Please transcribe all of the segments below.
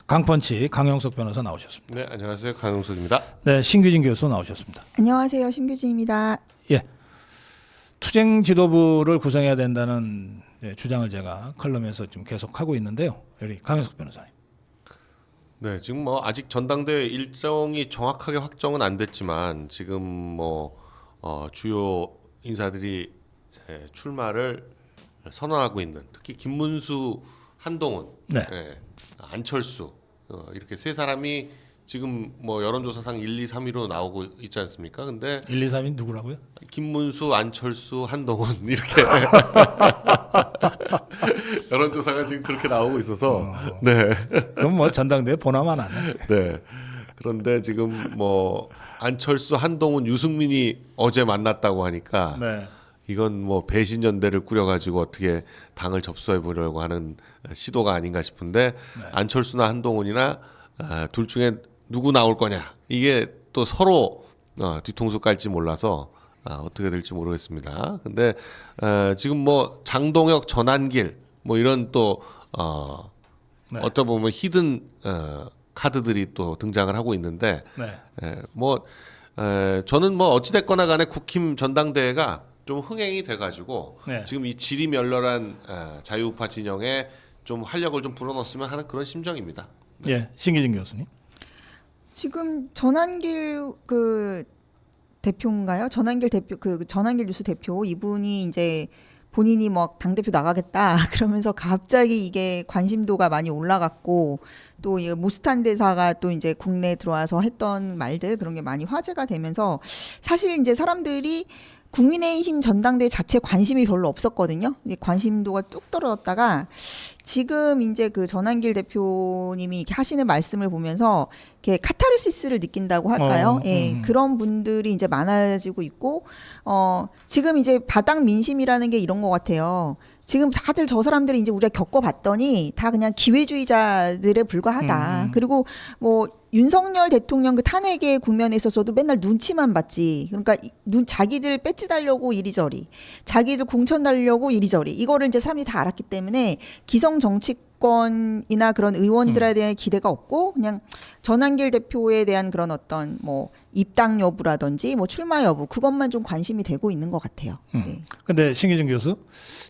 강펀치 강영석 변호사 나오셨습니다. 네, 안녕하세요. 강용석입니다. 네, 신규진 교수 나오셨습니다. 안녕하세요. 심규진입니다. 예, 투쟁 지도부를 구성해야 된다는 주장을 제가 컬럼에서 좀 계속 하고 있는데요. 여기 강영석 변호사님. 네, 지금 뭐 아직 전당대회 일정이 정확하게 확정은 안 됐지만 지금 주요 인사들이 출마를 선언하고 있는, 특히 김문수, 한동훈, 네. 안철수 이렇게 세 사람이 지금 뭐 여론조사상 1, 2, 3위로 나오고 있지 않습니까? 근데 1, 2, 3위 누구라고요? 김문수, 안철수, 한동훈 이렇게 여론조사가 지금 그렇게 나오고 있어서 네. 그럼 뭐 전당대회 보나만 하네. 네. 그런데 지금 뭐 안철수, 한동훈, 유승민이 어제 만났다고 하니까 네. 이건 뭐 배신 연대를 꾸려가지고 어떻게 당을 접수해 보려고 하는 시도가 아닌가 싶은데 안철수나 한동훈이나 둘 중에 누구 나올 거냐, 이게 또 서로 뒤통수 깔지 몰라서 어떻게 될지 모르겠습니다. 근데 지금 뭐 장동혁, 전한길 뭐 이런 또 네. 어쩌 보면 히든 카드들이 또 등장을 하고 있는데 저는 뭐 어찌 됐거나 간에 국힘 전당대회가 좀 흥행이 돼가지고 네. 지금 이 질이멸렬한 자유우파 진영에 좀 활력을 좀 불어넣었으면 하는 그런 심정입니다. 예, 신규진 교수님. 지금 전한길 대표인가요? 전한길 대표 전한길 뉴스 대표 이분이 이제 본인이 뭐 당대표 나가겠다 그러면서 갑자기 이게 관심도가 많이 올라갔고, 또 이 모스탄 대사가 또 이제 국내에 들어와서 했던 말들, 그런 게 많이 화제가 되면서 사실 이제 사람들이 국민의힘 전당대회 자체 관심이 별로 없었거든요. 관심도가 뚝 떨어졌다가 지금 이제 그 전한길 대표님이 이렇게 하시는 말씀을 보면서 이렇게 카타르시스를 느낀다고 할까요? 그런 분들이 이제 많아지고 있고, 지금 이제 바닥 민심이라는 게 이런 것 같아요. 지금 다들 저 사람들이 이제 우리가 겪어봤더니 다 그냥 기회주의자들에 불과하다. 그리고 뭐 윤석열 대통령 그 탄핵의 국면에 있어서도 맨날 눈치만 봤지. 그러니까 자기들 배지 달려고 이리저리, 자기들 공천 달려고 이리저리, 이거를 이제 사람들이 다 알았기 때문에 기성 정치권이나 그런 의원들에 대한 기대가 없고, 그냥 전한길 대표에 대한 그런 어떤 뭐 입당 여부라든지 뭐 출마 여부, 그것만 좀 관심이 되고 있는 것 같아요. 네. 근데 신규진 교수,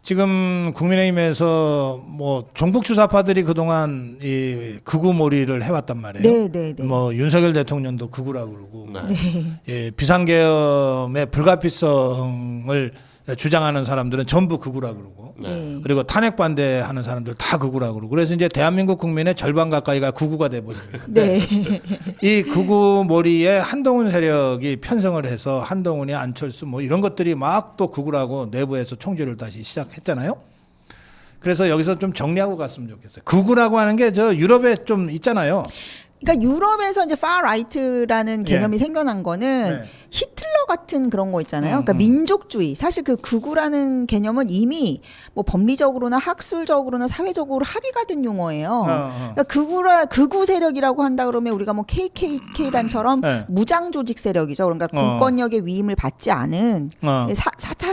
지금 국민의힘에서 뭐 종북 주사파들이 그동안 이 극우몰이를 해왔단 말이에요. 네. 뭐 윤석열 대통령도 극우라고 그러고, 네. 예, 비상계엄의 불가피성을 주장하는 사람들은 전부 극우라고 그러고, 네. 그리고 탄핵 반대하는 사람들 다 극우라고 그러고, 그래서 이제 대한민국 국민의 절반 가까이가 극우가 돼버려요. 네. 이 극우 몰이에 한동훈 세력이 편성을 해서 한동훈이, 안철수 뭐 이런 것들이 막 또 극우라고 내부에서 총질을 다시 시작했잖아요. 그래서 여기서 좀 정리하고 갔으면 좋겠어요. 극우라고 하는 게 저 유럽에 좀 있잖아요. 그러니까 유럽에서 이제 far right라는 개념이 생겨난 거는 네. 히틀러 같은 그런 거 있잖아요. 그러니까 민족주의. 사실 그 극우라는 개념은 이미 뭐 법리적으로나 학술적으로나 사회적으로 합의가 된 용어예요. 그러니까 극우 세력이라고 한다 그러면 우리가 뭐 KKK단처럼 네. 무장 조직 세력이죠. 그러니까 공권력의 위임을 받지 않은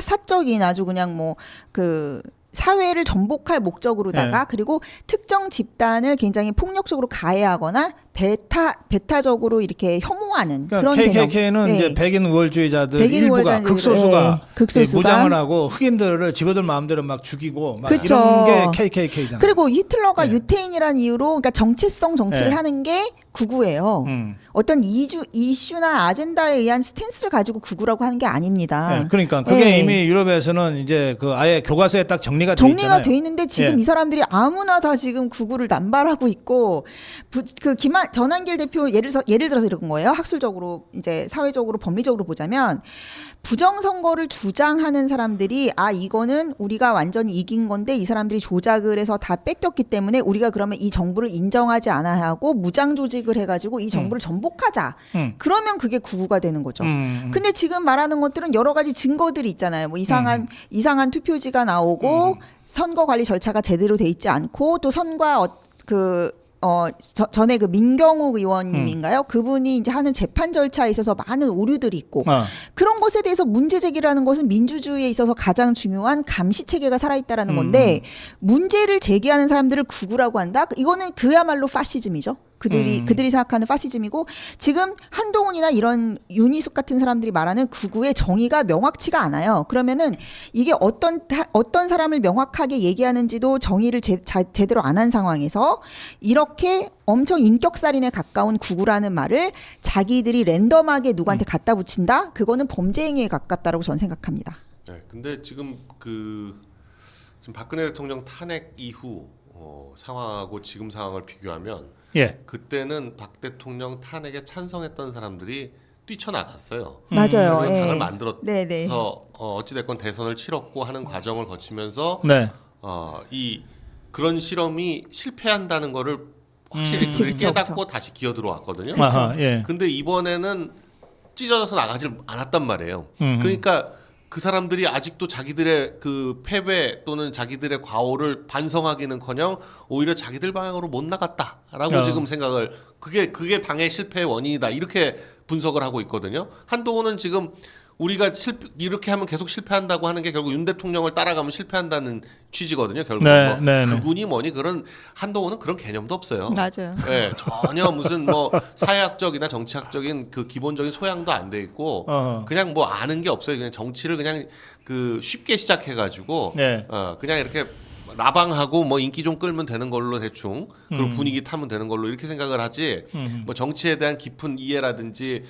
사적인 아주 그냥 뭐 그 사회를 전복할 목적으로다가, 그리고 특정 집단을 굉장히 폭력적으로 가해하거나 배타적으로 이렇게 혐오하는, 그러니까 그런 KKK는 개념. 이제 백인 우월주의자들 백인 일부가, 우월주의자들, 극소수가 극소수가 무장을 하고 흑인들을 지거들 마음대로 막 죽이고 막 그쵸. 이런 게 KKK잖아요. 그리고 히틀러가 네. 유태인이라는 이유로, 그러니까 정체성 정치를 네. 하는 게 극우예요. 어떤 이슈나 아젠다에 의한 스탠스를 가지고 극우라고 하는 게 아닙니다. 네, 그러니까 그게 이미 유럽에서는 이제 그 아예 교과서에 딱 정리가 돼 있잖아요. 돼 있는데 지금 이 사람들이 아무나 다 지금 극우를 남발하고 있고, 전한길 대표 예를 들어서 이런 거예요. 학술적으로 이제 사회적으로 법리적으로 보자면, 부정선거를 주장하는 사람들이 이거는 우리가 완전히 이긴 건데 이 사람들이 조작을 해서 다 뺏겼기 때문에 우리가 그러면 이 정부를 인정하지 않아야 하고 무장 조직을 해가지고 이 정부를 전복하자. 그러면 그게 극우가 되는 거죠. 근데 지금 말하는 것들은 여러 가지 증거들이 있잖아요. 뭐 이상한 투표지가 나오고 선거 관리 절차가 제대로 돼 있지 않고, 또 선거 전에 그 민경욱 의원님인가요? 그분이 이제 하는 재판 절차에 있어서 많은 오류들이 있고 그런 것에 대해서 문제 제기라는 것은 민주주의에 있어서 가장 중요한 감시 체계가 살아있다라는 건데 문제를 제기하는 사람들을 구구라고 한다? 이거는 그야말로 파시즘이죠. 그들이 생각하는 파시즘이고 지금 한동훈이나 이런 윤희숙 같은 사람들이 말하는 구구의 정의가 명확치가 않아요. 그러면은 이게 어떤 사람을 명확하게 얘기하는지도 정의를 제대로 안 한 상황에서 이렇게 엄청 인격살인에 가까운 구구라는 말을 자기들이 랜덤하게 누구한테 갖다 붙인다? 그거는 범죄 행위에 가깝다라고 저는 생각합니다. 네, 근데 지금 지금 박근혜 대통령 탄핵 이후 상황하고 지금 상황을 비교하면 예. 그때는 박 대통령 탄핵에 찬성했던 사람들이 뛰쳐나갔어요. 맞아요. 그리고 예. 당을 만들어서 네네. 어찌됐건 대선을 치렀고 하는 과정을 거치면서 네. 그런 실험이 실패한다는 거를 확실히 그치, 그들이 그쵸, 깨닫고 그쵸. 다시 기어 들어왔거든요. 아하, 예. 근데 이번에는 찢어져서 나가질 않았단 말이에요. 그러니까 그 사람들이 아직도 자기들의 그 패배 또는 자기들의 과오를 반성하기는커녕 오히려 자기들 방향으로 못 나갔다라고 지금 생각을 그게 당의 실패의 원인이다 이렇게 분석을 하고 있거든요. 한동훈은 지금 우리가 이렇게 하면 계속 실패한다고 하는 게 결국 윤 대통령을 따라가면 실패한다는 취지거든요. 결국 네, 네, 네. 그군이 뭐니 그런 한동훈은 그런 개념도 없어요. 맞아요. 네, 전혀 무슨 뭐 사회학적이나 정치학적인 그 기본적인 소양도 안 돼 있고 그냥 뭐 아는 게 없어요. 그냥 정치를 그냥 그 쉽게 시작해가지고 네. 그냥 이렇게 라방하고 뭐 인기 좀 끌면 되는 걸로 대충 그리고 분위기 타면 되는 걸로 이렇게 생각을 하지 뭐 정치에 대한 깊은 이해라든지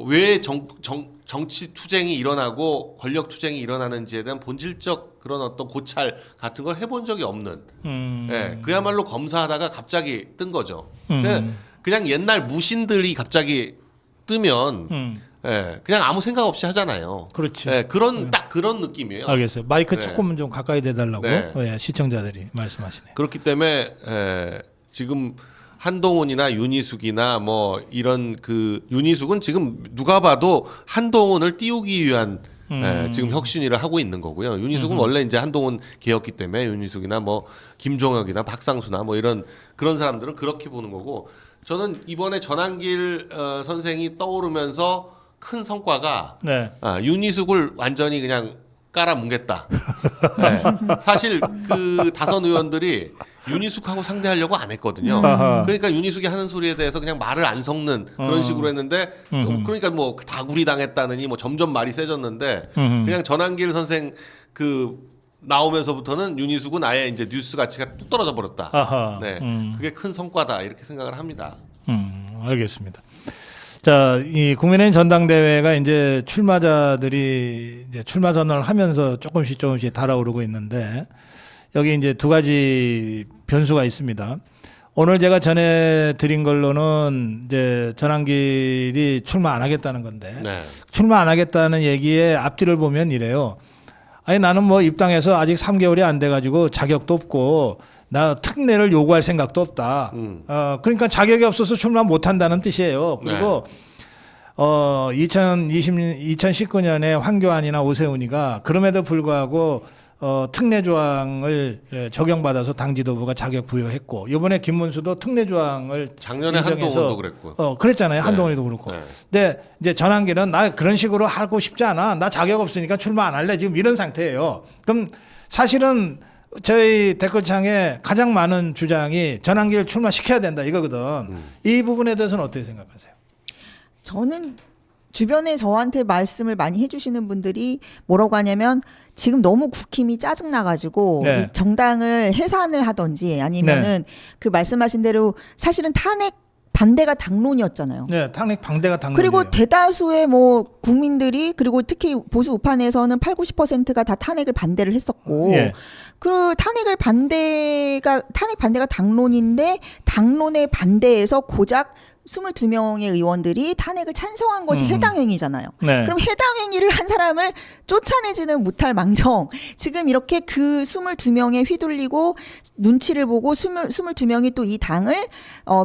왜 정치 투쟁이 일어나고 권력 투쟁이 일어나는지에 대한 본질적 그런 어떤 고찰 같은 걸 해본 적이 없는 예, 그야말로 검사하다가 갑자기 뜬 거죠. 그냥 옛날 무신들이 갑자기 뜨면 예, 그냥 아무 생각 없이 하잖아요. 그렇지. 예, 딱 그런 느낌이에요. 알겠어요. 마이크 네. 조금은 좀 가까이 대달라고 네. 예, 시청자들이 말씀하시네요. 그렇기 때문에 지금 한동훈이나 윤희숙이나 뭐 이런 윤희숙은 지금 누가 봐도 한동훈을 띄우기 위한 지금 혁신위를 하고 있는 거고요. 윤희숙은 원래 이제 한동훈 개였기 때문에 윤희숙이나 뭐 김종혁이나 박상수나 뭐 그런 사람들은 그렇게 보는 거고 저는 이번에 전한길 선생이 떠오르면서 큰 성과가 네. 윤희숙을 완전히 그냥 깔아뭉갰다. 네. 사실 그 다선 의원들이 윤희숙하고 상대하려고 안 했거든요. 그러니까 윤희숙이 하는 소리에 대해서 그냥 말을 안 섞는 그런 식으로 했는데 그러니까 뭐 다구리 당했다느니 뭐 점점 말이 세졌는데 그냥 전한길 선생 나오면서부터는 윤희숙은 아예 이제 뉴스 가치가 뚝 떨어져 버렸다. 아하. 네, 그게 큰 성과다 이렇게 생각을 합니다. 알겠습니다. 자, 이 국민의힘 전당대회가 이제 출마자들이 이제 출마 선언을 하면서 조금씩 달아오르고 있는데 여기 이제 두 가지 변수가 있습니다. 오늘 제가 전해드린 걸로는 이제 전한길이 출마 안 하겠다는 건데 네. 출마 안 하겠다는 얘기의 앞뒤를 보면 이래요. 아니 나는 뭐 입당해서 아직 3개월이 안 돼가지고 자격도 없고 나 특례를 요구할 생각도 없다. 그러니까 자격이 없어서 출마 못 한다는 뜻이에요. 그리고 2019년에 황교안이나 오세훈이가 그럼에도 불구하고 특례 조항을 적용받아서 당 지도부가 자격 부여했고 이번에 김문수도 특례 조항을 작년에 인정해서 한동훈도 그랬고. 그랬잖아요. 네. 한동훈이도 그렇고. 네. 근데 이제 전한길은 나 그런 식으로 하고 싶지 않아. 나 자격 없으니까 출마 안 할래. 지금 이런 상태예요. 그럼 사실은 저희 댓글창에 가장 많은 주장이 전한길 출마시켜야 된다 이거거든. 이 부분에 대해서는 어떻게 생각하세요? 저는 주변에 저한테 말씀을 많이 해주시는 분들이 뭐라고 하냐면 지금 너무 국힘이 짜증나가지고 네. 이 정당을 해산을 하든지 아니면은 그 말씀하신 대로 사실은 탄핵 반대가 당론이었잖아요. 네, 탄핵 반대가 당론이에요. 그리고 대다수의 뭐 국민들이 그리고 특히 보수 우판에서는 80~90%가 다 탄핵을 반대를 했었고 예. 그 탄핵 반대가 당론인데 당론에 반대해서 고작 22명의 의원들이 탄핵을 찬성한 것이 해당 행위잖아요. 네. 그럼 해당 행위를 한 사람을 쫓아내지는 못할 망정 지금 이렇게 그 22명에 휘둘리고 눈치를 보고 22명이 또 이 당을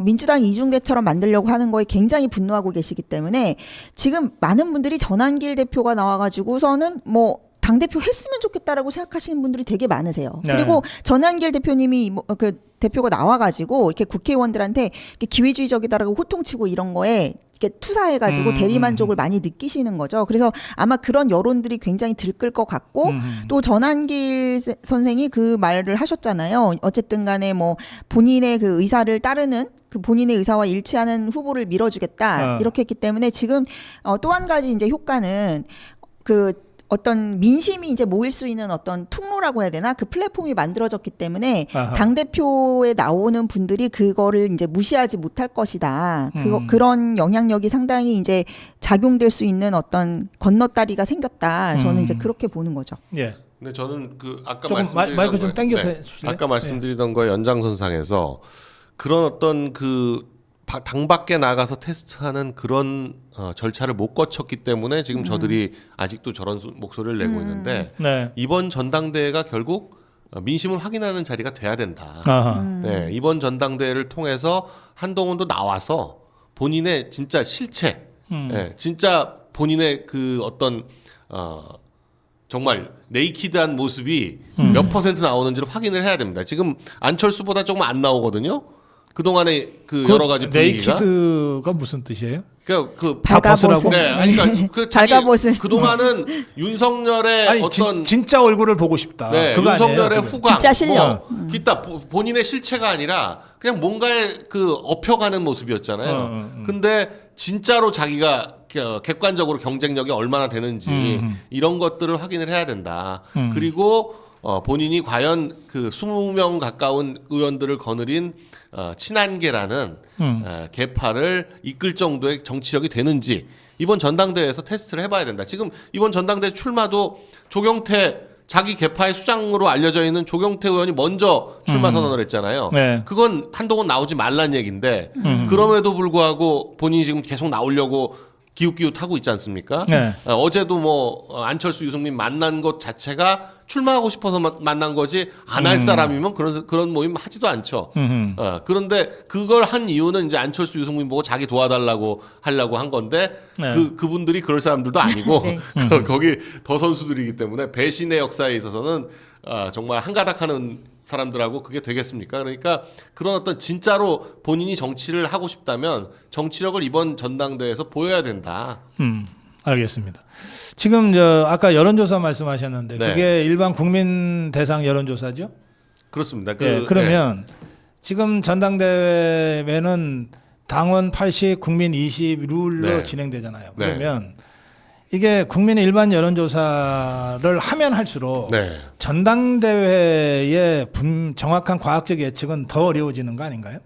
민주당 이중대처럼 만들려고 하는 거에 굉장히 분노하고 계시기 때문에 지금 많은 분들이 전한길 대표가 나와가지고서는 뭐 당대표 했으면 좋겠다라고 생각하시는 분들이 되게 많으세요. 네. 그리고 전한길 대표님이 그 대표가 나와가지고 이렇게 국회의원들한테 이렇게 기회주의적이다라고 호통치고 이런 거에 이렇게 투사해가지고 대리만족을 많이 느끼시는 거죠. 그래서 아마 그런 여론들이 굉장히 들끓 것 같고 또 전한길 선생이 그 말을 하셨잖아요. 어쨌든 간에 뭐 본인의 그 의사를 따르는 그 본인의 의사와 일치하는 후보를 밀어주겠다 이렇게 했기 때문에 지금 또 한 가지 이제 효과는 그 어떤 민심이 이제 모일 수 있는 어떤 통로라고 해야 되나 그 플랫폼이 만들어졌기 때문에 아하. 당 대표에 나오는 분들이 그거를 이제 무시하지 못할 것이다. 그런 영향력이 상당히 이제 작용될 수 있는 어떤 건너다리가 생겼다. 저는 이제 그렇게 보는 거죠. 예. 근데 저는 그 아까 조금 말씀드리던 마이크 좀 거에- 당겨서 네. 해주실래요? 아까 말씀드리던 거의 연장선상에서 그런 어떤 그 당 밖에 나가서 테스트하는 그런 절차를 못 거쳤기 때문에 지금 저들이 아직도 저런 목소리를 내고 있는데 네. 이번 전당대회가 결국 민심을 확인하는 자리가 돼야 된다. 아하. 네, 이번 전당대회를 통해서 한동훈도 나와서 본인의 진짜 실체, 예, 진짜 본인의 그 어떤 정말 네이키드한 모습이 몇 퍼센트 나오는지를 확인을 해야 됩니다. 지금 안철수보다 조금 안 나오거든요. 그 동안에 그 여러 가지 분위기가. 네이키드가 무슨 뜻이에요? 그러니까 그 발가벗은. 네, 아니 그러니까 그 자기 발가벗은. 그 동안은 윤석열의 아니 어떤 진짜 얼굴을 보고 싶다. 네, 그거 윤석열의 아니에요, 지금? 후광, 진짜 실력. 기타 본인의 실체가 아니라 그냥 뭔가에 그 업혀가는 모습이었잖아요. 근데 진짜로 자기가 객관적으로 경쟁력이 얼마나 되는지 이런 것들을 확인을 해야 된다. 그리고 본인이 과연 그 20명 가까운 의원들을 거느린 친한계라는 계파를 이끌 정도의 정치력이 되는지 이번 전당대회에서 테스트를 해봐야 된다. 지금 이번 전당대회 출마도 조경태 자기 계파의 수장으로 알려져 있는 조경태 의원이 먼저 출마 선언을 했잖아요. 네. 그건 한동훈 나오지 말란 얘기인데 그럼에도 불구하고 본인이 지금 계속 나오려고 기웃기웃하고 있지 않습니까? 네. 어제도 뭐 안철수 유승민 만난 것 자체가 출마하고 싶어서 만난 거지 안 할 사람이면 그런 모임 하지도 않죠. 그런데 그걸 한 이유는 이제 안철수 유승민 보고 자기 도와달라고 하려고 한 건데 네. 그분들이 그럴 사람들도 아니고 네. 거기 더 선수들이기 때문에 배신의 역사에 있어서는 정말 한가닥하는 사람들하고 그게 되겠습니까? 그러니까 그런 어떤 진짜로 본인이 정치를 하고 싶다면 정치력을 이번 전당대회에서 보여야 된다. 알겠습니다. 지금 아까 여론조사 말씀하셨는데 네. 그게 일반 국민 대상 여론조사죠? 그렇습니다. 그러면 지금 전당대회는 당원 80, 국민 20 룰로 네. 진행되잖아요. 네. 그러면 이게 국민의 일반 여론조사를 하면 할수록 네. 전당대회의 정확한 과학적 예측은 더 어려워지는 거 아닌가요?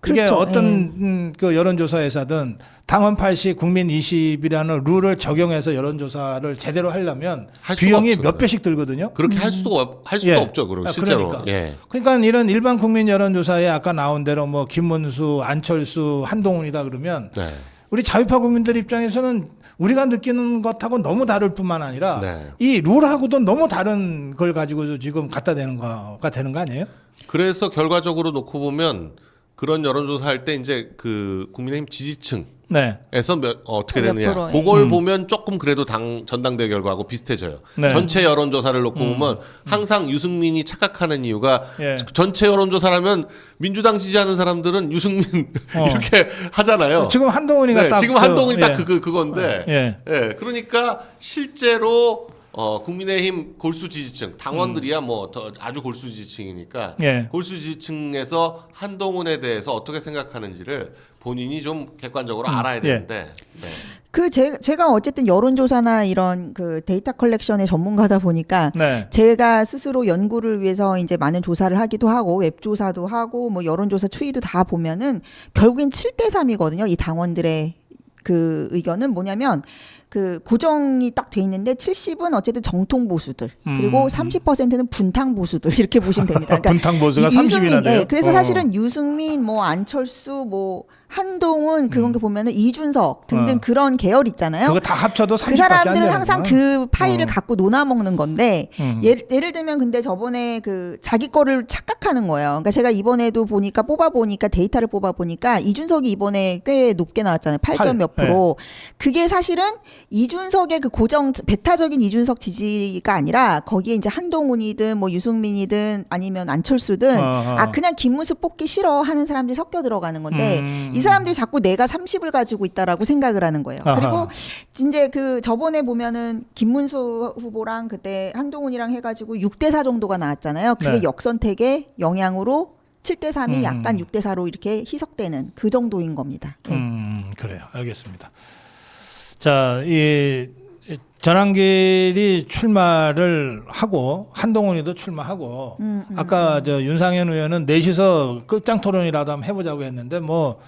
그게 그렇죠. 어떤 그 여론조사 회사든 당원 80, 국민 20이라는 룰을 적용해서 여론조사를 제대로 하려면 할 수가 비용이 없어요. 몇 배씩 들거든요. 그렇게 할 수가 예. 없죠. 그리고 실제로. 그러니까. 예. 그러니까 이런 일반 국민 여론조사에 아까 나온 대로 뭐 김문수, 안철수, 한동훈이다 그러면 네. 우리 자유파 국민들 입장에서는 우리가 느끼는 것하고 너무 다를 뿐만 아니라 네. 이 룰하고도 너무 다른 걸 가지고 지금 갖다 대는 거가 되는 거 아니에요? 그래서 결과적으로 놓고 보면 그런 여론조사 할 때 이제 그 국민의힘 지지층 네. 에서 어떻게 몇 되느냐. 프로, 예. 그걸 보면 조금 그래도 전당대회 결과하고 비슷해져요. 네. 전체 여론조사를 놓고 보면 항상 유승민이 착각하는 이유가 예. 전체 여론조사라면 민주당 지지하는 사람들은 유승민 이렇게 하잖아요. 지금 한동훈이가 네, 딱 지금 한동훈이 딱 예. 그건데. 예. 예, 그러니까 실제로 국민의힘 골수 지지층 당원들이야 뭐 더 아주 골수 지지층이니까 예. 골수 지지층에서 한동훈에 대해서 어떻게 생각하는지를 본인이 좀 객관적으로 알아야 되는데 네. 제가 어쨌든 여론조사나 이런 그 데이터 컬렉션의 전문가다 보니까 네. 제가 스스로 연구를 위해서 이제 많은 조사를 하기도 하고 웹조사도 하고 뭐 여론조사 추이도 다 보면은 결국엔 7대 3이거든요. 이 당원들의 그 의견은 뭐냐면 그 고정이 딱 돼 있는데 70은 어쨌든 정통 보수들 그리고 30%는 분탕 보수들 이렇게 보시면 됩니다. 그러니까 분탕 보수가 30이나 돼요. 예, 그래서 사실은 유승민, 뭐 안철수, 뭐 한동훈 그런 게 보면은 이준석 등등 그런 계열 있잖아요. 그거 다 합쳐도 30밖에 그 사람들은 항상 그 파일을 갖고 논아 먹는 건데 예를 들면 근데 저번에 그 자기 거를 착각하는 거예요. 그러니까 제가 이번에도 보니까 데이터를 뽑아 보니까 이준석이 이번에 꽤 높게 나왔잖아요. 8점 몇 프로. 그게 사실은 이준석의 그 고정 배타적인 이준석 지지가 아니라 거기에 이제 한동훈이든 뭐 유승민이든 아니면 안철수든 그냥 김문수 뽑기 싫어 하는 사람들이 섞여 들어가는 건데 이 사람들이 자꾸 내가 30을 가지고 있다라고 생각을 하는 거예요. 그리고 이제 그 저번에 보면은 김문수 후보랑 그때 한동훈이랑 해가지고 6대4 정도가 나왔잖아요. 그게 네. 역선택의 영향으로 7대3이 약간 6대4로 이렇게 희석되는 그 정도인 겁니다. 네. 그래요. 알겠습니다. 자, 이 전한길이 출마를 하고 한동훈이도 출마하고 아까 저 윤상현 의원은 넷이서 끝장 토론이라도 한번 해보자고 했는데 뭐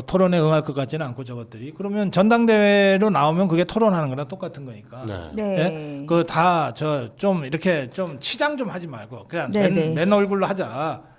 토론에 응할 것 같지는 않고 저것들이 그러면 전당대회로 나오면 그게 토론하는 거랑 똑같은 거니까. 네. 네. 예? 그거 다 저 좀 이렇게 좀 치장 좀 하지 말고 그냥 네, 맨 네. 얼굴로 하자.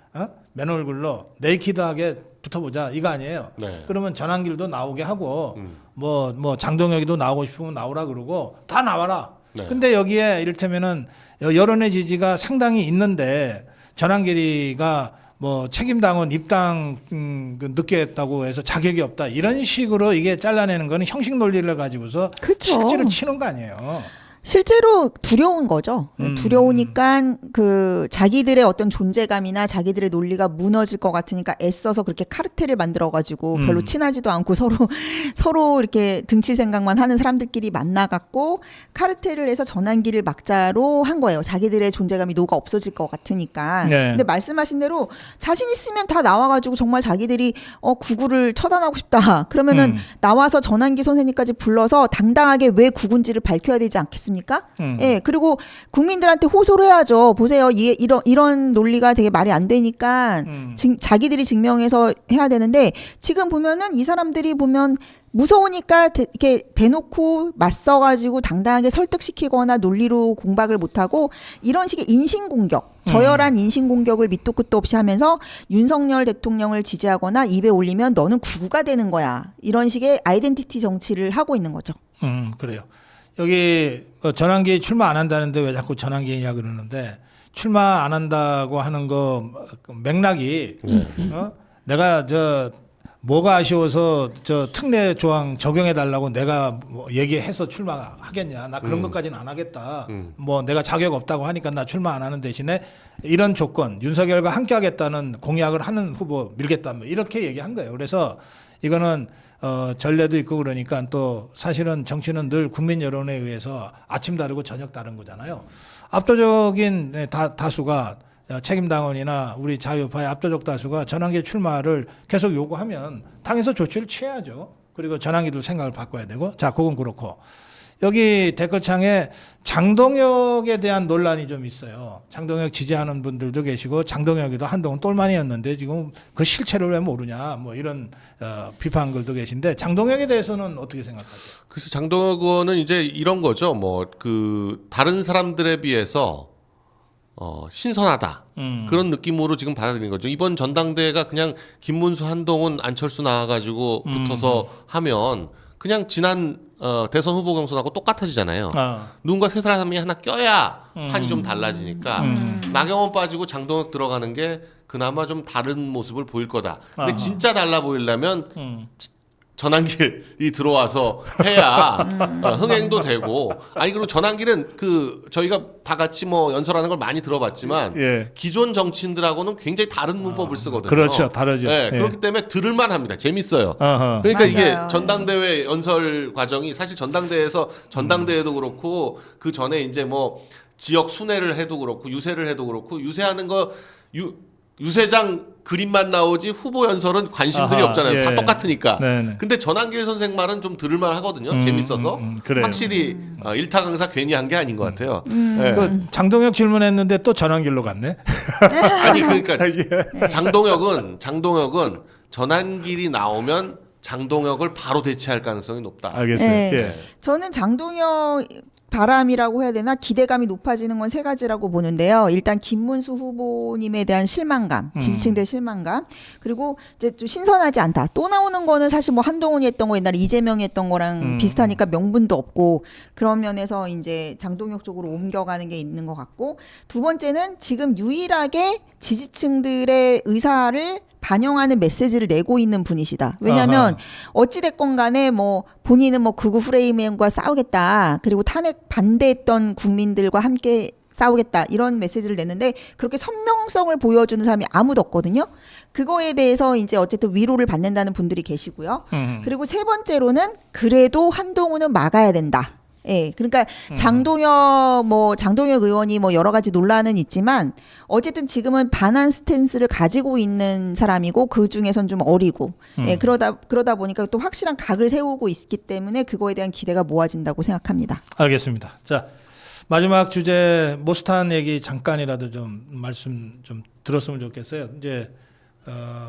맨 얼굴로 네이키드하게 붙어보자 이거 아니에요. 네. 그러면 전한길도 나오게 하고 뭐 장동혁이도 나오고 싶으면 나오라 그러고 다 나와라. 네. 근데 여기에 이를테면은 여론의 지지가 상당히 있는데 전한길이가 뭐 책임당원 입당 늦게 했다고 해서 자격이 없다 이런 식으로 이게 잘라내는 거는 형식 논리를 가지고서 그쵸. 실제로 치는 거 아니에요. 실제로 두려운 거죠. 두려우니까 그 자기들의 어떤 존재감이나 자기들의 논리가 무너질 것 같으니까 애써서 그렇게 카르텔을 만들어 가지고 별로 친하지도 않고 서로 이렇게 등칠 생각만 하는 사람들끼리 만나 갖고 카르텔을 해서 전환기를 막자로 한 거예요. 자기들의 존재감이 녹아 없어질 것 같으니까. 네. 근데 말씀하신 대로 자신 있으면 다 나와 가지고 정말 자기들이 구구를 처단하고 싶다. 그러면은 나와서 전환기 선생님까지 불러서 당당하게 왜 구군지를 밝혀야 되지 않겠습니까? 예, 그리고 국민들한테 호소를 해야죠. 보세요. 이런 논리가 되게 말이 안 되니까 자기들이 증명해서 해야 되는데 지금 보면은 이 사람들이 보면 무서우니까 이렇게 대놓고 맞서가지고 당당하게 설득시키거나 논리로 공박을 못하고 이런 식의 인신공격, 저열한 인신공격을 밑도 끝도 없이 하면서 윤석열 대통령을 지지하거나 입에 올리면 너는 구구가 되는 거야. 이런 식의 아이덴티티 정치를 하고 있는 거죠. 그래요. 여기 전환기 출마 안 한다는데 왜 자꾸 전환기냐 그러는데 출마 안 한다고 하는 거 맥락이 내가 뭐가 아쉬워서 특례 조항 적용해 달라고 내가 뭐 얘기해서 출마하겠냐 나 그런 것까지는 안 하겠다 뭐 내가 자격 없다고 하니까 나 출마 안 하는 대신에 이런 조건 윤석열과 함께 하겠다는 공약을 하는 후보 밀겠다 뭐 이렇게 얘기한 거예요. 그래서 이거는 전례도 있고 그러니까 또 사실은 정치는 늘 국민 여론에 의해서 아침 다르고 저녁 다른 거잖아요. 압도적인 다수가 책임당원이나 우리 자유파의 압도적 다수가 전환기 출마를 계속 요구하면 당에서 조치를 취해야죠. 그리고 전환기도 생각을 바꿔야 되고 자 그건 그렇고 여기 댓글창에 장동혁에 대한 논란이 좀 있어요. 장동혁 지지하는 분들도 계시고 장동혁이도 한동훈 똘만이었는데 지금 그 실체를 왜 모르냐 뭐 이런 비판 글도 계신데 장동혁에 대해서는 어떻게 생각하세요? 그래서 장동혁 의원은 이제 이런 거죠. 뭐 그 다른 사람들에 비해서 신선하다. 그런 느낌으로 지금 받아들이는 거죠. 이번 전당대회가 그냥 김문수, 한동훈, 안철수 나와가지고 붙어서 하면 그냥 지난 대선 후보 경선하고 똑같아지잖아요. 누군가 새 사람이 하나 껴야 판이 좀 달라지니까 나경원 빠지고 장동혁 들어가는 게 그나마 좀 다른 모습을 보일 거다. 근데 진짜 달라 보이려면 전환길이 들어와서 해야 흥행도 되고 아니 그리고 전환길은 그 저희가 다 같이 뭐 연설하는 걸 많이 들어봤지만 예. 기존 정치인들하고는 굉장히 다른 문법을 쓰거든요. 그렇죠, 다르죠. 네, 예. 그렇기 때문에 들을만합니다. 재밌어요. 어허. 그러니까 맞아요. 이게 전당대회 연설 과정이 사실 전당대회에서 전당대회도 그렇고 그 전에 이제 뭐 지역 순회를 해도 그렇고 유세를 해도 그렇고 유세하는 거 유세장 그림만 나오지 후보 연설은 관심들이 아하, 없잖아요. 예. 다 똑같으니까. 네네. 근데 전한길 선생 말은 좀 들을만 하거든요. 재밌어서. 그래요. 확실히 일타 강사 괜히 한 게 아닌 것 같아요. 예. 그 장동혁 질문했는데 또 전환길로 갔네. 아니 그러니까 장동혁은 전한길이 나오면 장동혁을 바로 대체할 가능성이 높다. 알겠어요. 네. 예. 저는 장동혁 바람이라고 해야 되나 기대감이 높아지는 건 세 가지라고 보는데요. 일단 김문수 후보님에 대한 실망감, 지지층들 실망감, 그리고 이제 좀 신선하지 않다. 또 나오는 거는 사실 뭐 한동훈이 했던 거 옛날에 이재명이 했던 거랑 비슷하니까 명분도 없고 그런 면에서 이제 장동혁 쪽으로 옮겨가는 게 있는 것 같고 두 번째는 지금 유일하게 지지층들의 의사를 반영하는 메시지를 내고 있는 분이시다. 왜냐하면 어찌됐건 간에 뭐 본인은 뭐 극우 프레임과 싸우겠다. 그리고 탄핵 반대했던 국민들과 함께 싸우겠다. 이런 메시지를 냈는데 그렇게 선명성을 보여주는 사람이 아무도 없거든요. 그거에 대해서 이제 어쨌든 위로를 받는다는 분들이 계시고요. 그리고 세 번째로는 그래도 한동훈은 막아야 된다. 예, 그러니까 장동혁 의원이 뭐 여러 가지 논란은 있지만 어쨌든 지금은 반한 스탠스를 가지고 있는 사람이고 그 중에선 좀 어리고 예, 그러다 보니까 또 확실한 각을 세우고 있기 때문에 그거에 대한 기대가 모아진다고 생각합니다. 알겠습니다. 자, 마지막 주제 모스탄 얘기 잠깐이라도 좀 말씀 좀 들었으면 좋겠어요. 이제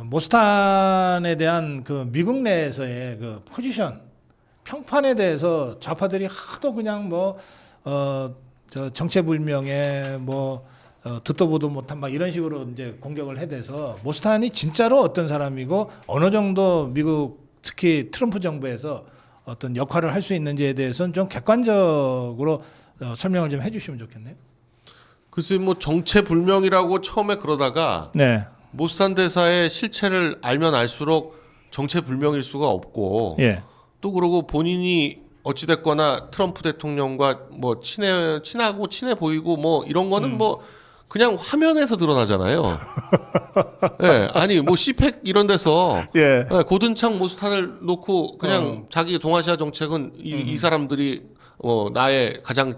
모스탄에 대한 그 미국 내에서의 그 포지션 평판에 대해서 좌파들이 하도 그냥 저 정체불명의 듣도 보도 못한 막 이런 식으로 이제 공격을 해대서 모스탄이 진짜로 어떤 사람이고 어느 정도 미국 특히 트럼프 정부에서 어떤 역할을 할 수 있는지에 대해서는 좀 객관적으로 설명을 좀 해주시면 좋겠네요. 글쎄 뭐 정체불명이라고 처음에 그러다가 네. 모스탄 대사의 실체를 알면 알수록 정체불명일 수가 없고 예. 또 그러고 본인이 어찌됐거나 트럼프 대통령과 뭐 친하고 친해 보이고 뭐 이런 거는 뭐 그냥 화면에서 드러나잖아요. 예, 아니 뭐 CPEC 이런 데서 예. 고든창 모스탄을 놓고 그냥 자기 동아시아 정책은 이 사람들이 나의 가장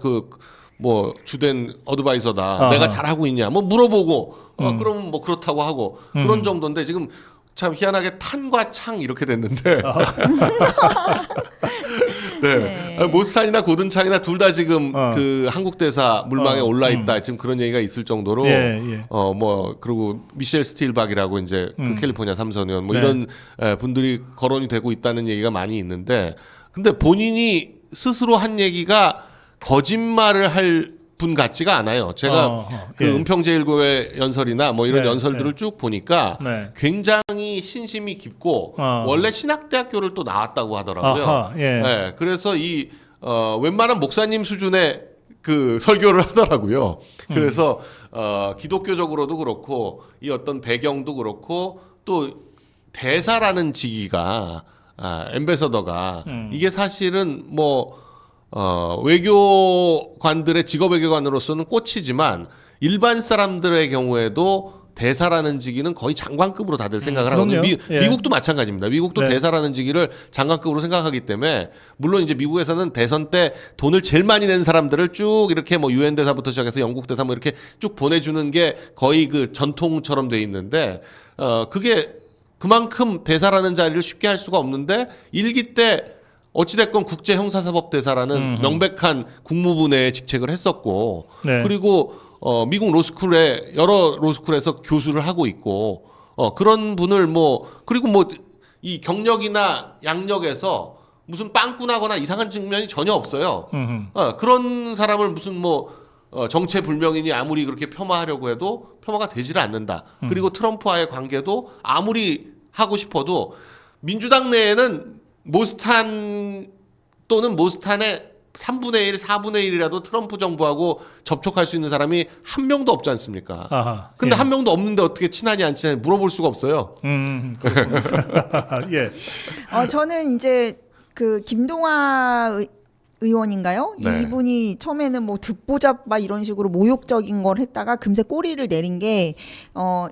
뭐 주된 어드바이저다. 내가 잘하고 있냐? 뭐 물어보고 그럼 뭐 그렇다고 하고 그런 정도인데 지금 참 희한하게 탄과 창 이렇게 됐는데 네. 모스탄이나 고든창이나 둘 다 지금 그 한국 대사 물망에 올라 있다. 지금 그런 얘기가 있을 정도로 뭐 그리고 미셸 스틸박이라고 이제 그 캘리포니아 삼선 의원 뭐 네. 이런 분들이 거론이 되고 있다는 얘기가 많이 있는데 근데 본인이 스스로 한 얘기가 거짓말을 할 분 같지가 않아요. 제가 그 예. 은평제일교회 연설이나 뭐 이런 네, 연설들을 쭉 보니까 네. 굉장히 신심이 깊고 원래 신학대학교를 또 나왔다고 하더라고요. 아하, 예. 네, 그래서 이 웬만한 목사님 수준의 그 설교를 하더라고요. 그래서 기독교적으로도 그렇고 이 어떤 배경도 그렇고 또 대사라는 직위가 엠베서더가 이게 사실은 뭐 외교관들의 직업 외교관으로서는 꽃이지만 일반 사람들의 경우에도 대사라는 직위는 거의 장관급으로 다들 생각을 하거든요. 예. 미국도 마찬가지입니다. 미국도 네. 대사라는 직위를 장관급으로 생각하기 때문에 물론 이제 미국에서는 대선 때 돈을 제일 많이 낸 사람들을 쭉 이렇게 뭐 유엔 대사부터 시작해서 영국 대사 뭐 이렇게 쭉 보내주는 게 거의 그 전통처럼 돼 있는데 그게 그만큼 대사라는 자리를 쉽게 할 수가 없는데 일기 때 어찌됐건 국제형사사법대사라는 명백한 국무부 내에 직책을 했었고 네. 그리고 미국 로스쿨에 여러 로스쿨에서 교수를 하고 있고 그런 분을 뭐 그리고 뭐 이 경력이나 양력에서 무슨 빵꾸나거나 이상한 측면이 전혀 없어요. 그런 사람을 무슨 뭐 정체불명이니 아무리 그렇게 폄하하려고 해도 폄하가 되지를 않는다. 그리고 트럼프와의 관계도 아무리 하고 싶어도 민주당 내에는 모스탄 또는 모스탄의 3분의 1, 4분의 1이라도 트럼프 정부하고 접촉할 수 있는 사람이 한 명도 없지 않습니까? 아하, 근데 예. 한 명도 없는데 어떻게 친하냐 안 친하냐 물어볼 수가 없어요. 예. 저는 이제 그 김동화 의원인가요? 네. 이분이 처음에는 뭐 듣보잡 막 이런 식으로 모욕적인 걸 했다가 금세 꼬리를 내린 게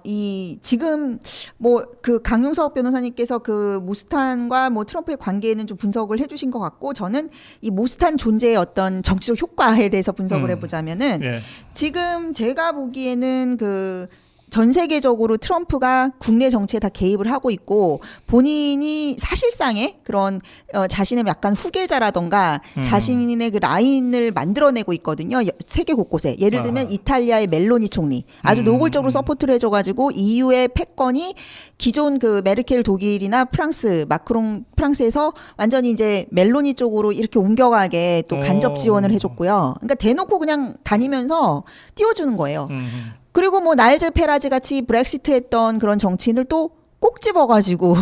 이 지금 뭐 그 강용석 변호사님께서 그 모스탄과 뭐 트럼프의 관계에는 좀 분석을 해주신 것 같고 저는 이 모스탄 존재의 어떤 정치적 효과에 대해서 분석을 해보자면은 예. 지금 제가 보기에는 그 전 세계적으로 트럼프가 국내 정치에 다 개입을 하고 있고 본인이 사실상의 그런 자신의 약간 후계자라던가 자신의 그 라인을 만들어내고 있거든요. 세계 곳곳에. 예를 들면 이탈리아의 멜로니 총리 아주 노골적으로 서포트를 해줘가지고 EU의 패권이 기존 그 메르켈 독일이나 프랑스 마크롱 프랑스에서 완전히 이제 멜로니 쪽으로 이렇게 옮겨가게 또 간접 지원을 해줬고요. 그러니까 대놓고 그냥 다니면서 띄워주는 거예요. 그리고 뭐 나일즈 페라지 같이 브렉시트 했던 그런 정치인을 또 꼭 집어가지고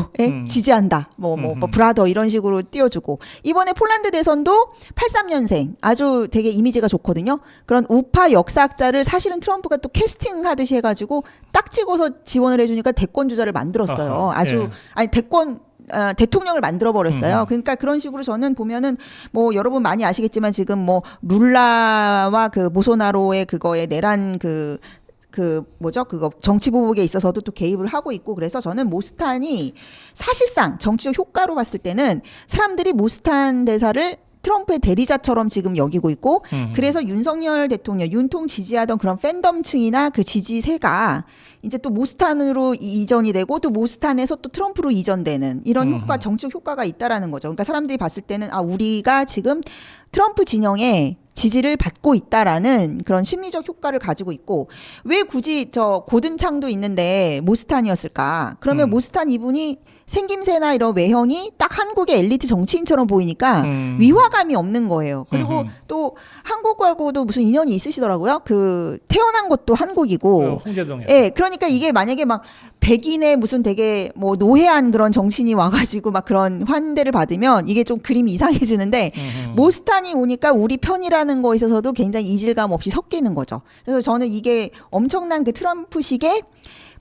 지지한다. 뭐 브라더 이런 식으로 띄워주고 이번에 폴란드 대선도 83년생 아주 되게 이미지가 좋거든요. 그런 우파 역사학자를 사실은 트럼프가 또 캐스팅하듯이 해가지고 딱 찍어서 지원을 해주니까 대권 주자를 만들었어요. 아주 아니 대통령을 만들어 버렸어요. 그러니까 그런 식으로 저는 보면은 뭐 여러분 많이 아시겠지만 지금 뭐 룰라와 그 보소나로의 그거에 내란 그 뭐죠? 그거 정치 보복에 있어서도 또 개입을 하고 있고 그래서 저는 모스탄이 사실상 정치적 효과로 봤을 때는 사람들이 모스탄 대사를 트럼프의 대리자처럼 지금 여기고 있고 그래서 윤석열 대통령 윤통 지지하던 그런 팬덤층이나 그 지지세가 이제 또 모스탄으로 이전이 되고 또 모스탄에서 또 트럼프로 이전되는 이런 효과 정치적 효과가 있다라는 거죠. 그러니까 사람들이 봤을 때는 아 우리가 지금 트럼프 진영에 지지를 받고 있다라는 그런 심리적 효과를 가지고 있고 왜 굳이 저 고든창도 있는데 모스탄이었을까? 그러면 모스탄 이분이 생김새나 이런 외형이 딱 한국의 엘리트 정치인처럼 보이니까 위화감이 없는 거예요. 그리고 또 한국하고도 무슨 인연이 있으시더라고요. 그 태어난 것도 한국이고. 홍제동에. 예, 그러니까 이게 만약에 막 백인의 무슨 되게 뭐 노회한 그런 정신이 와가지고 막 그런 환대를 받으면 이게 좀 그림이 이상해지는데 모스탄이 오니까 우리 편이라는 거에 있어서도 굉장히 이질감 없이 섞이는 거죠. 그래서 저는 이게 엄청난 그 트럼프식의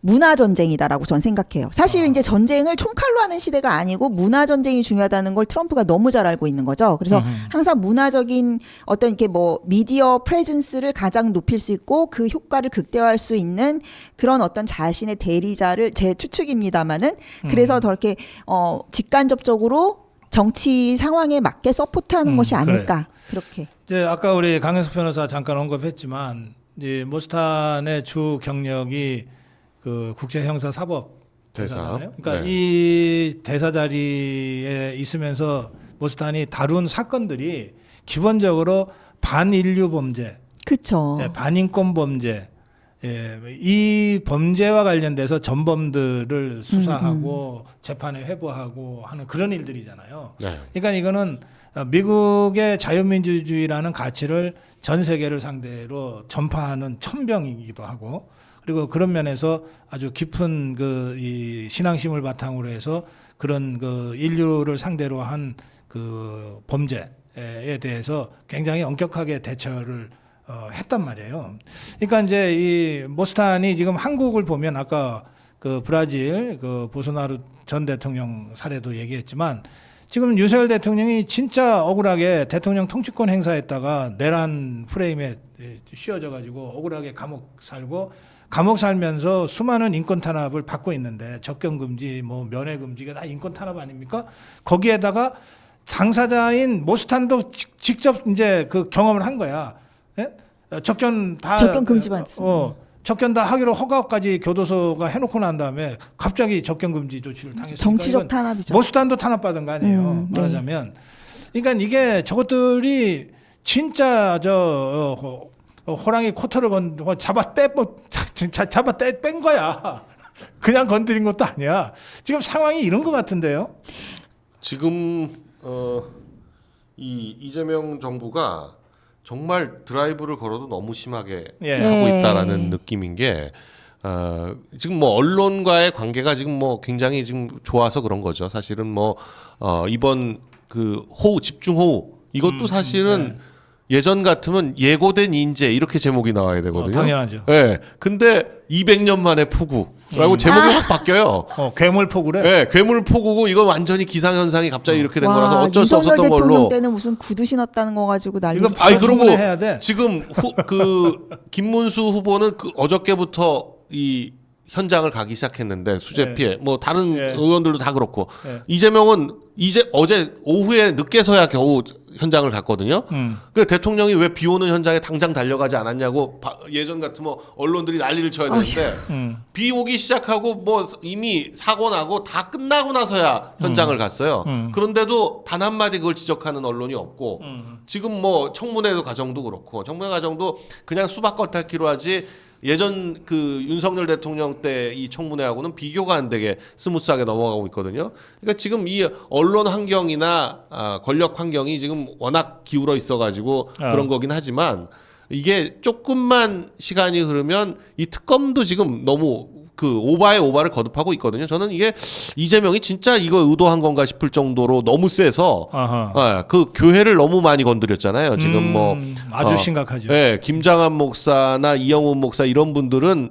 문화 전쟁이다라고 전 생각해요. 사실 이제 전쟁을 총칼로 하는 시대가 아니고 문화 전쟁이 중요하다는 걸 트럼프가 너무 잘 알고 있는 거죠. 그래서 항상 문화적인 어떤 이렇게 뭐 미디어 프레젠스를 가장 높일 수 있고 그 효과를 극대화할 수 있는 그런 어떤 자신의 대리자를 제 추측입니다만은 그래서 더 이렇게 직간접적으로 정치 상황에 맞게 서포트하는 것이 아닐까 그렇게. 이제 아까 우리 강현석 변호사 잠깐 언급했지만 이 모스탄의 주 경력이 그 국제형사사법 대사잖아요. 그러니까 이 대사 자리에 있으면서 모스탄이 다룬 사건들이 기본적으로 반인류 범죄, 그렇죠. 반인권 범죄, 이 범죄와 관련돼서 전범들을 수사하고 재판에 회부하고 하는 그런 일들이잖아요. 그러니까 이거는 미국의 자유민주주의라는 가치를 전 세계를 상대로 전파하는 천병이기도 하고. 그리고 그런 면에서 아주 깊은 이 신앙심을 바탕으로 해서 그런 그 인류를 상대로 한 그 범죄에 대해서 굉장히 엄격하게 대처를 했단 말이에요. 그러니까 이제 이 모스탄이 지금 한국을 보면 아까 그 브라질 그 보소나루 전 대통령 사례도 얘기했지만 지금 윤석열 대통령이 진짜 억울하게 대통령 통치권 행사했다가 내란 프레임에 씌워져 가지고 억울하게 감옥 살면서 수많은 인권 탄압을 받고 있는데 접견 금지, 뭐 면회 금지가 다 인권 탄압 아닙니까? 거기에다가 당사자인 모스탄도 직접 이제 그 경험을 한 거야. 예? 접견 금지 받았어. 접견 다 하기로 허가까지 교도소가 해놓고 난 다음에 갑자기 접견 금지 조치를 당했으니까 정치적 탄압이죠. 모스탄도 탄압받은 거 아니에요. 말하자면. 그러니까 이게 저것들이 진짜 호랑이 코털을 잡아 뺀 거야. 그냥 건드린 것도 아니야. 지금 상황이 이런 것 같은데요. 지금 이 이재명 정부가 정말 드라이브를 걸어도 너무 심하게 하고 있다라는 느낌인 게 지금 뭐 언론과의 관계가 지금 뭐 굉장히 지금 좋아서 그런 거죠. 사실은 뭐 이번 그 집중호우 이것도 사실은 예전 같으면 예고된 인재 이렇게 제목이 나와야 되거든요. 당연하죠. 네. 근데 200년 만에 폭우라고 제목이 확 바뀌어요. 괴물 폭우래. 네, 괴물 폭우고 이거 완전히 기상 현상이 갑자기 이렇게 된 거라서 어쩔 수 없었던 윤석열 대통령 걸로. 때는 무슨 구두 신었다는 거 가지고 난리. 그리고 해야 돼. 지금 김문수 후보는 어저께부터 이 현장을 가기 시작했는데 수재 피해 뭐 다른 의원들도 다 그렇고 이재명은 어제 오후에 늦게서야 겨우 현장을 갔거든요. 그 대통령이 왜 비 오는 현장에 당장 달려가지 않았냐고 예전 같으면 언론들이 난리를 쳐야 되는데 비 오기 시작하고 뭐 이미 사고 나고 다 끝나고 나서야 현장을 갔어요. 그런데도 단 한마디 그걸 지적하는 언론이 없고 지금 뭐 청문회 과정도 그렇고 청문회 과정도 그냥 수박 겉핥기로 하지 예전 그 윤석열 대통령 때 이 청문회하고는 비교가 안 되게 스무스하게 넘어가고 있거든요. 그러니까 지금 이 언론 환경이나 권력 환경이 지금 워낙 기울어 있어가지고 그런 거긴 하지만 이게 조금만 시간이 흐르면 이 특검도 지금 너무 그 오바에 오바를 거듭하고 있거든요. 저는 이게 이재명이 진짜 이거 의도한 건가 싶을 정도로 너무 세서 그 교회를 너무 많이 건드렸잖아요. 지금 뭐 아주 심각하죠. 네, 김장한 목사나 이영훈 목사 이런 분들은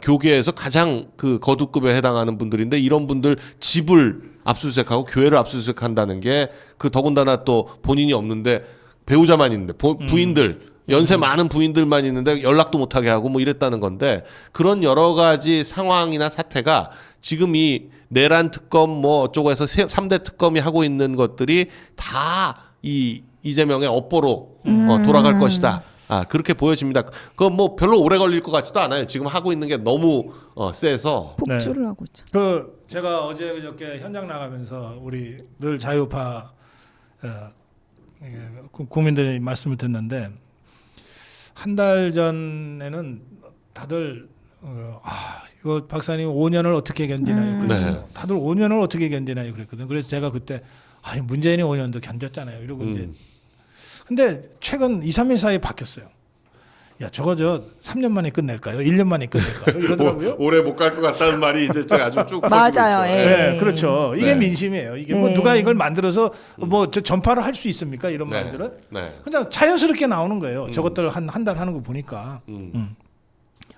교계에서 가장 그 거두급에 해당하는 분들인데 이런 분들 집을 압수수색하고 교회를 압수수색한다는 게 그 더군다나 또 본인이 없는데 배우자만 있는데 부인들 연세 많은 부인들만 있는데 연락도 못하게 하고 뭐 이랬다는 건데 그런 여러 가지 상황이나 사태가 지금 이 내란 특검 뭐 어쩌고 해서 3대 특검이 하고 있는 것들이 다 이 이재명의 업보로 돌아갈 것이다. 그렇게 보여집니다. 그건 뭐 별로 오래 걸릴 것 같지도 않아요. 지금 하고 있는 게 너무 세서. 폭주를 하고 있죠. 그 제가 어제 그저께 현장 나가면서 우리 늘 자유파 국민들의 말씀을 듣는데 한 달 전에는 다들 이거 박사님 5년을 어떻게 견디나요? 그랬어요. 네. 다들 5년을 어떻게 견디나요? 그랬거든. 그래서 제가 그때 문재인이 5년도 견뎠잖아요. 이러고 이제 근데 최근 2, 3일 사이에 바뀌었어요. 야, 저거 3년 만에 끝낼까요? 1년 만에 끝낼까요? 이러더라고요. 오래 못 갈 것 같다는 말이 이제 제가 아주 쭉 맞아요. 퍼지고 있죠. 예. 네, 그렇죠. 이게 네. 민심이에요. 이게 뭐 네. 누가 이걸 만들어서 뭐 전파를 할 수 있습니까? 이런 네. 말들은 네. 그냥 자연스럽게 나오는 거예요. 저것들 한 달 하는 거 보니까.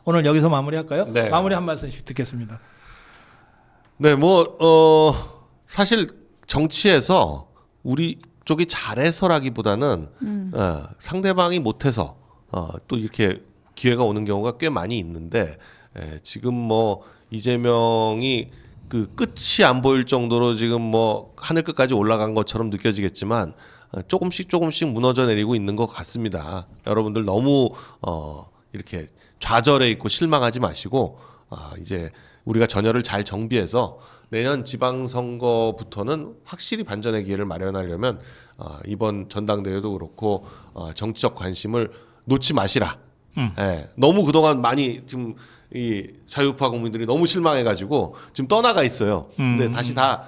오늘 여기서 마무리할까요? 네. 마무리 한 말씀씩 듣겠습니다. 네, 사실 정치에서 우리 쪽이 잘해서라기보다는 상대방이 못해서 또 이렇게 기회가 오는 경우가 꽤 많이 있는데 지금 뭐 이재명이 그 끝이 안 보일 정도로 지금 뭐 하늘 끝까지 올라간 것처럼 느껴지겠지만 조금씩 무너져 내리고 있는 것 같습니다. 여러분들 너무 이렇게 좌절해 있고 실망하지 마시고 이제 우리가 전열을 잘 정비해서 내년 지방선거부터는 확실히 반전의 기회를 마련하려면 이번 전당대회도 그렇고 정치적 관심을 놓지 마시라. 너무 그동안 많이 지금 이 자유파 국민들이 너무 실망해가지고 지금 떠나가 있어요. 근데 다시 다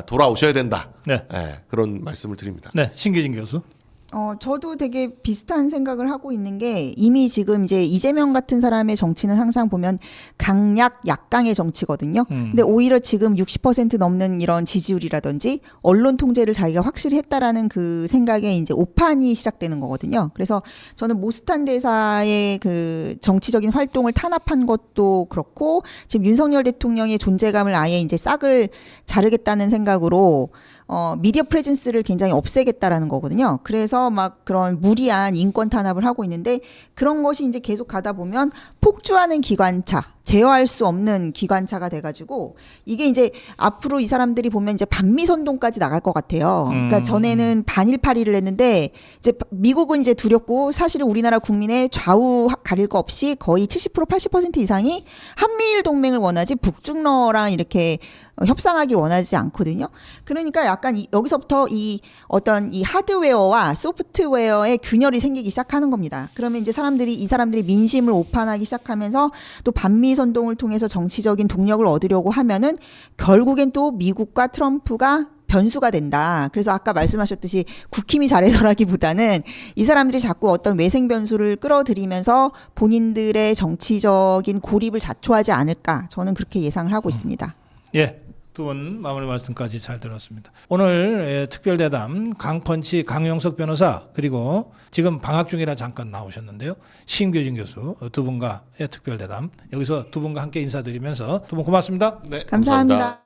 돌아오셔야 된다. 네. 그런 말씀을 드립니다. 네, 신규진 교수. 저도 되게 비슷한 생각을 하고 있는 게 이미 지금 이제 이재명 같은 사람의 정치는 항상 보면 강약 약강의 정치거든요. 근데 오히려 지금 60% 넘는 이런 지지율이라든지 언론 통제를 자기가 확실히 했다라는 그 생각에 이제 오판이 시작되는 거거든요. 그래서 저는 모스탄 대사의 그 정치적인 활동을 탄압한 것도 그렇고 지금 윤석열 대통령의 존재감을 아예 이제 싹을 자르겠다는 생각으로 미디어 프레젠스를 굉장히 없애겠다라는 거거든요. 그래서 막 그런 무리한 인권 탄압을 하고 있는데 그런 것이 이제 계속 가다 보면 폭주하는 기관차, 제어할 수 없는 기관차가 돼가지고 이게 이제 앞으로 이 사람들이 보면 이제 반미 선동까지 나갈 것 같아요. 그러니까 전에는 반일파리를 했는데 이제 미국은 이제 두렵고 사실은 우리나라 국민의 좌우 가릴 거 없이 거의 70% 80% 이상이 한미일 동맹을 원하지 북중러랑 이렇게 협상하길 원하지 않거든요. 그러니까 약간 여기서부터 이 어떤 이 하드웨어와 소프트웨어의 균열이 생기기 시작하는 겁니다. 그러면 이제 이 사람들이 민심을 오판하기 시작하면서 또 반미 선동을 통해서 정치적인 동력을 얻으려고 하면은 결국엔 또 미국과 트럼프가 변수가 된다. 그래서 아까 말씀하셨듯이 국힘이 잘해서라기보다는 이 사람들이 자꾸 어떤 외생 변수를 끌어들이면서 본인들의 정치적인 고립을 자초하지 않을까. 저는 그렇게 예상을 하고 있습니다. 예. 두 분 마무리 말씀까지 잘 들었습니다. 오늘 특별대담 강펀치 강용석 변호사 그리고 지금 방학 중이라 잠깐 나오셨는데요. 신규진 교수 두 분과의 특별대담 여기서 두 분과 함께 인사드리면서 두 분 고맙습니다. 네, 감사합니다.